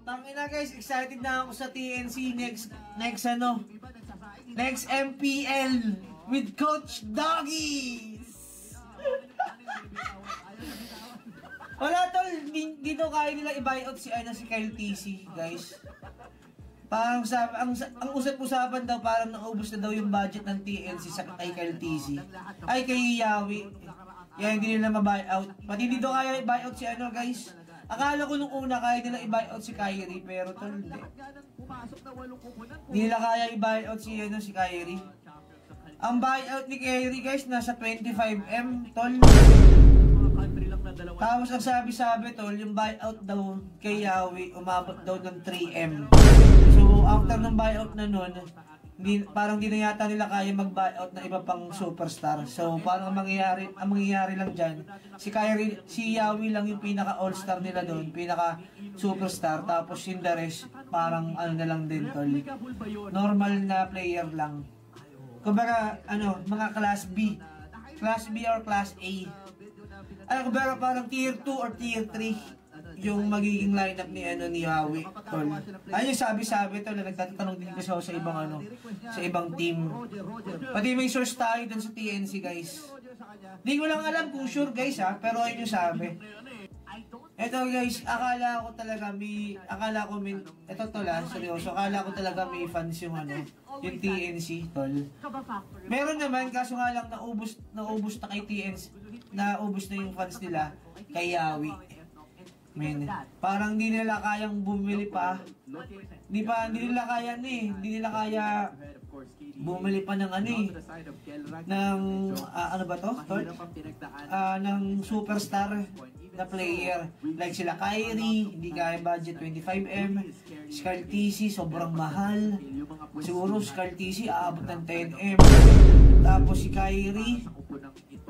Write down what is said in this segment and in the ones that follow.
Tangina guys, excited na ako sa TNC next MPL with Coach Doggies. Wala tol, dito kaya nila i-buyout si Kyle TC, guys. Parang ang usap-usapan daw parang naubos na daw yung budget ng TNC sa kay Kyle TC. Ay kay Yawi. Yan hindi nila ma-buyout. Pati dito kaya i-buyout si guys. Akala ko nung una kaya nila i-buyout si Kyrie pero tol hindi. Hindi nila kaya i-buyout si Kyrie. Ang buyout ni Kyrie guys nasa 25M tol. Tapos ang sabi-sabi tol, yung buyout daw kay Yawi umabot daw ng 3M. So after ng buyout na nun, parang di na yata nila kaya mag-buyout na iba pang superstar. So parang ang mangyayari lang dyan, si Yawi lang yung pinaka all-star nila doon, pinaka superstar. Tapos yung the rest, parang ano na lang din tol, normal na player lang. Kumbaga mga class B or class A. Kumbaga parang tier 2 or tier 3 yung magiging lineup ni Yawi tol. Ayun yung sabi-sabi tol, nagtatanong din kasi ako sa ibang team. Pati may source tayo dun sa TNC guys. Di ko lang alam kung sure guys pero ayun yung sabi. Eto guys, akala ko may fans yung yung TNC tol. Meron naman kaso nga lang naubos na kay TNC, naubos na yung fans nila kay Yawi. Parang hindi nila kayang bumili pa. Hindi nila kaya bumili pa ng ng superstar na player. Like sila Kyrie, hindi kaya budget 25M. Kyle TC, sobrang mahal. Siguro si Kyle TC aabot ng 10M. Tapos si Kyrie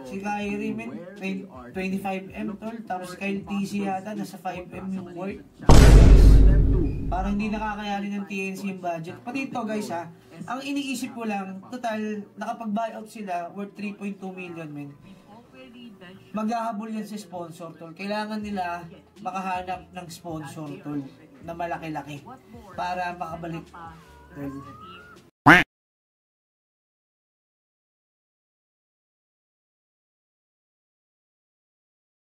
25M tol. Tapos si Kyle TC yata nasa 5M yung worth. Parang hindi nakakayanin ng TNC yung budget. Pati ito guys ang iniisip ko lang, total nakapag-buyout sila worth 3.2 million men. Maghahabol yan sa sponsor tol. Kailangan nila makahanap ng sponsor tol na malaki-laki para makabalik tol.